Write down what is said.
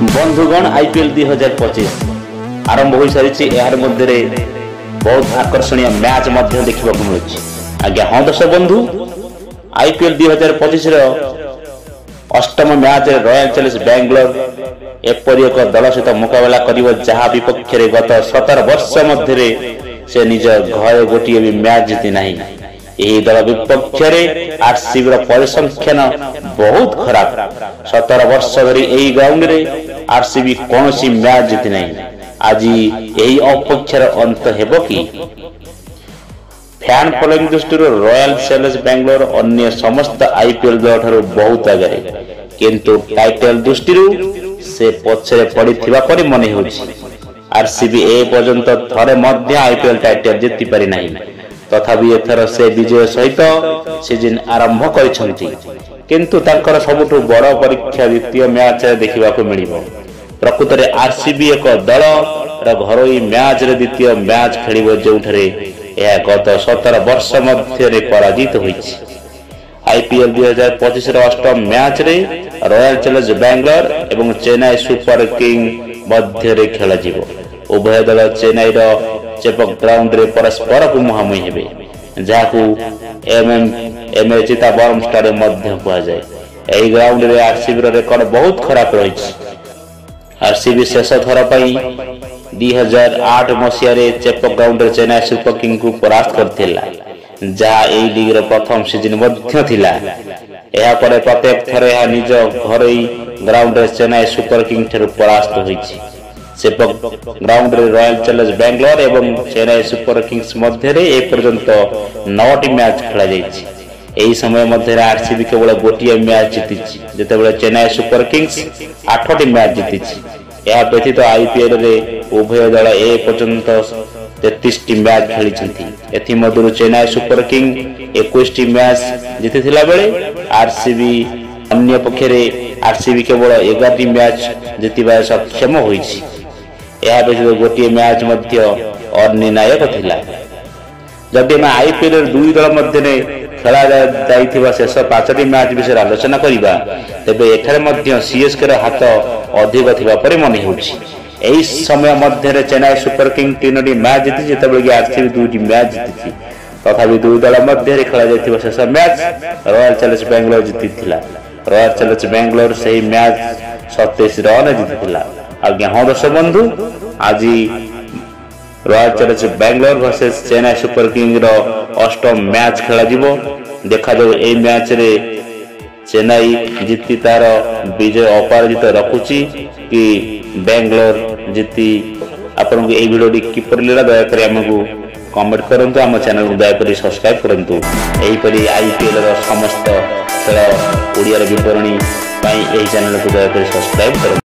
बंधुगण आईपीएल 2025 आरंभ हो सारी यार मध्य बहुत आकर्षणीय मैच देखा मिलूँ। आज्ञा हाँ दर्शक बंधु आईपीएल 2025 अष्टम मैच रॉयल चैलेंजर्स बेंगलोर एपरी एक दल सहित मुकाबला कर जहाँ विपक्ष गत 17 वर्ष मध्य से निज घर गोटे भी मैच जीति ना। यही दल विपक्ष आरसीबी परिसंख्यान बहुत खराब। 17 वर्ष धरी यही ग्राउंड रे आरसीबी कौन सी मैच जीति ना। आज यही अपेक्षार अंत हेब कि फैन फॉलोइंग दृष्टि रॉयल चैलेंजर्स बेंगलोर अन्य समस्त आईपीएल दल ठारू बहुत आगे, किंतु टाइटल दृष्टि से पछरे पड़िथिबा परि मने होछि। आरसीबी ए पर्यंत थरे मध्य आईपीएल टाइटल जीति पारि नाही, तथापि एथर से विजय सहित सीजन आरंभ करिसंती, किंतु तांकर सबुठु बड़ परीक्षा द्वितीय मैच देखा मिलिबो। प्रकृत में आरसीबी एक दल घरोई मैच रे द्वितीय मैच खेलिबो जोठरे यह गत 17 वर्ष मध्य पराजित होइछि। आईपीएल 2025 अष्टम मैच रे रॉयल चैलेंजर्स बेंगलोर एवं चेन्नई सुपर किंग मध्य खेल जीवो। उभय दल चेन्नई चेपक ग्राउंड रे परस्पर को मुहांमुही हेबे, जहाकू एमए चिताबरम स्टेडियम मध्य कहा जाए। एही ग्राउंड रे आरसीबी रो रेकर्ड बहुत खराब रहिछि। आरसीबी शेष थर पई 2008 मसीह रे चेपक ग्राउंड रे चेन्नई सुपर किंग को परास्त करथिला, जहा एही लीग रो प्रथम सीजन मध्य थिला। एहा परे प्रत्येक थर यह निज घरोई ग्राउंड रे चेन्नई सुपर किंग ठेर परास्त होइछि। चेपक ग्राउंड रे रॉयल चैलेंजर्स बेंगलोर एवं चेन्नई सुपर किंग्स मध्य रे ए पर्यंत 9टी मैच खेला जाइछि। एही समय मध्य आरसीबी केवल गोटिए मैच जीतिछि, जेतेबेले चेन्नई सुपर किंग्स 8टी मैच जीतिछि। यह व्यतीत आईपीएल रे उभय दल ए पर्यंत 33टी मैच खेलिछन्ति। एथि मधुर चेन्नई सुपर किंग 21टी मैच जीतिथिला बेले आरसीबी अन्य पक्षरे आरसीबी केवल 11टी मैच जीतिबा सक्षम होइछि। यह व्यतीत गोटिए मैच मध्य अनिर्णायक थिला। जदि मैं आईपीएल दुई दल मध्य खेला जाइथिबा शेष 5टी मैच विषय आलोचना करिबा, तेबे एठारे मध्य सीएसके रो हाथ अधिक थिबा परि मने होछि। एही समय मध्य चेन्नई सुपर किंग 3टी मैच जीति, जेतेबेले आरसीबी 2टी मैच जीतिछि। तथापि दुई दल मध्य खेला जाइथिबा शेष मैच रॉयल चैलेंजर्स बेंगलोर जीतिथिला। रॉयल चैलेंजर्स बेंगलोर सही मैच 27 रन जीतिथिला। आज्ञा हाँ दर्शक बंधु आज royal challengers Bangalore versus Chennai super king रो अष्टम मैच खेला जीवो। देखा जाऊ ए मैच रे चेन्नई जीति तार विजय अपराजित रखुची कि बेंगलोर जीति। आपन को ए वीडियो किपर लेला दया करी हमकु कमेंट करंतु, हम चैनल को दया करी सब्सक्राइब करंतु। एही परी आईपीएल रो समस्त खेल ओडिया रे विवरणी पई एही चैनल को दया करी सब्सक्राइब करंतु।